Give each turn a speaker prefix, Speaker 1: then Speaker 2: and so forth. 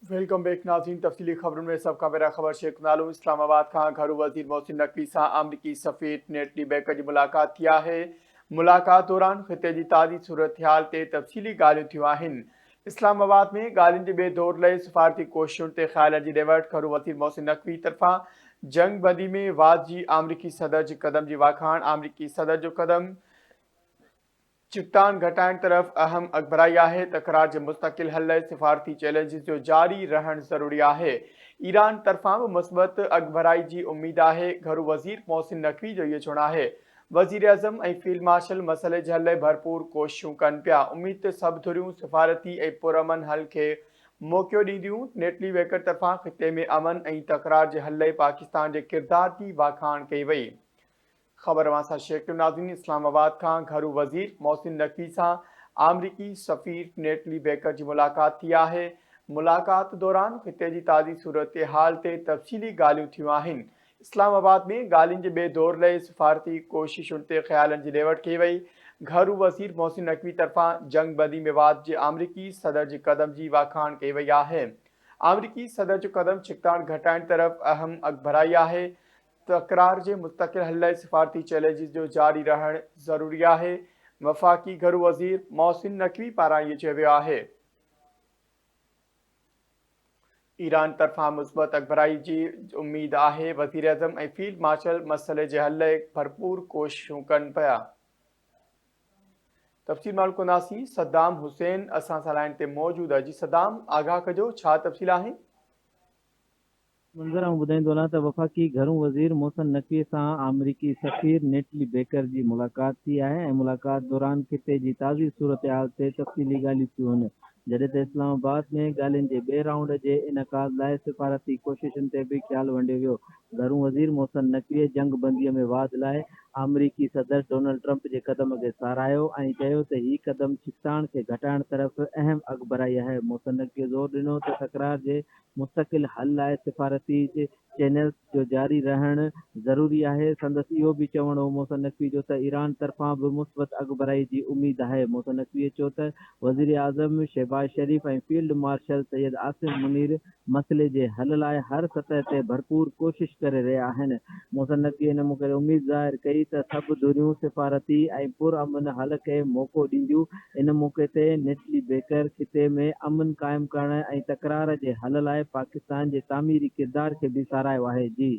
Speaker 1: Welcome back नाज़रीन। तफसीली खबरों में सबका मेरा खबर शेख नालू इस्लामाबाद खां घरू वज़ीर मोहसिन नकवी सां अमरीकी सफ़ीर नेटली बेकर जी मुलाक़ात थी आहे। मुलाक़ात दौरान ख़िते जी ताज़ी सूरत हाल ते तफ़सीली ॻाल्हियूं थियूं आहिनि। इस्लामाबाद में ॻाल्हियुनि जे ॿिए दौर लाइ सफ़ारती कोशिशुनि ते ख़्यालनि जी ॾेवट घरू वज़ीर मोहसिन नकवी तरफ़ां जंग बंदी में वाद जी अमरीकी सदर जे क़दम जी वाखाण। अमरीकी सदर जो क़दम चिकतान घटाइण तरफ़ अहम अगबराई आहे। तकरार जे मुस्तकिल हल लाइ सिफ़ारती चैलेंजिस जो जारी रहण ज़रूरी आहे। ईरान तरफ़ां बि मुस्बत अगबराई जी उम्मीद आहे। घरू वज़ीर मोहसिन नकवी जो इहो चवणु आहे। वज़ीर आज़म ऐं फील्ड मार्शल मसइले जे हल लाइ भरपूर कोशिशूं कनि पिया। उमीद ते सभु धुरियूं सिफ़ारती ऐं पुरअमन हल खे मौक़ो ॾींदियूं। नेटली वेकर तरफ़ां ख़िते में अमन ऐं तकरार जे हल लाइ पाकिस्तान जे किरदार जी वाखाण कई वई। ख़बर वासा शेख नाज़रीन इस्लामाबाद खां घरू वज़ीर मोहसिन नकवी सां अमरीकी सफ़ीर नेटली बेकर जी मुलाक़ात थी आहे। मुलाक़ात दौरान ख़िते जी ताज़ी सूरत हाल ते तफ़सीली ॻाल्हियूं थियूं आहिनि। इस्लामाबाद में ॻाल्हियुनि जे ॿिए दौर लाइ सिफ़ारती कोशिशुनि ते ख़्यालनि जी ॾेवट कई वई। घरू वज़ीर मोहसिन नकवी तरफ़ां जंग बंदी में वाद जे अमरीकी सदर जे क़दम जी वाखाण कई वई आहे। अमरीकी सदर जो क़दम छिकताण घटाइण तरफ़ अहम अगबराई आहे। तकरार जे मुस्तकिल हल लाइ सिफ़ारती चैलेंजिस जो जारी रहण ज़रूरी आहे। वफ़ाक़ी घरू वज़ीर मोहसिन नकवी पारां इहो चयो वियो आहे। ईरान तरफ़ां मुस्बत अगबराई जी उम्मीद आहे। वज़ीर आज़म ऐं फील्ड मार्शल मसइले जे हल लाइ भरपूर कोशिशूं कनि पिया। तफ़सील मालूम कंदासीं। सद्दाम हुसैन असां सां लाइन ते मौजूदु आहे। जी सद्दाम, आगाह कजो, छा तफ़सील आहिनि?
Speaker 2: मंज़र आऊं ॿुधाईंदो वञा त वफ़ाक़ी घरू वज़ीर मोहसिन नकवीअ सां अमरीकी सफ़ीर नेटली बेकर जी मुलाक़ात थी आहे ऐं मुलाक़ात दौरान ख़िते जी ताज़ी सूरत हाल ते तफ़सीली ॻाल्हियूं थियूं आहिनि। जॾहिं त इस्लामाबाद में ॻाल्हियुनि जे ॿिए राउंड जे इनक़ाद लाइ सिफ़ारती कोशिशुनि ते बि ख़्यालु वंडियो वियो। घरू वज़ीर मोहसिन नकवीअ जंग बंदीअ में वाद लाइ अमरीकी सदर डोनाल्ड ट्रंप जे क़दम खे साराहियो ऐं चयो त हीउ क़दम छिकताण खे घटाइण तरफ़ अहम अगबराई आहे। मोहसिन नकवीअ ज़ोर ॾिनो त तकरार जे मुस्तकिल हल लाइ सिफ़ारती चैनल्स जो जारी रहण ज़रूरी आहे। संदसि इहो बि चवणु हो मोहसिन नकवी जो त ईरान तरफ़ां बि मुस्बत अगबराई जी उम्मीद आहे। मोहसिन नकवीअ चयो त वज़ीर आज़म शहबाज शरीफ़ ऐं फील्ड मार्शल सैयद आसिम मुनीर मसइले जे हल लाइ हर सतह ते भरपूर कोशिश करे रहिया आहिनि। मोहसिन नकवीअ इन मौक़े ते उम्मीद ज़ाहिर कई त सभु धुरियूं सिफ़ारती ऐं पुरअमन हल खे मौक़ो ॾींदियूं। इन मौक़े ते नेटली बेकर ख़िते में अमन क़ाइमु करण ऐं तकरार जे हल लाइ पाकिस्तान जे तामीरी किरदार खे बि साराहियो आहे। जी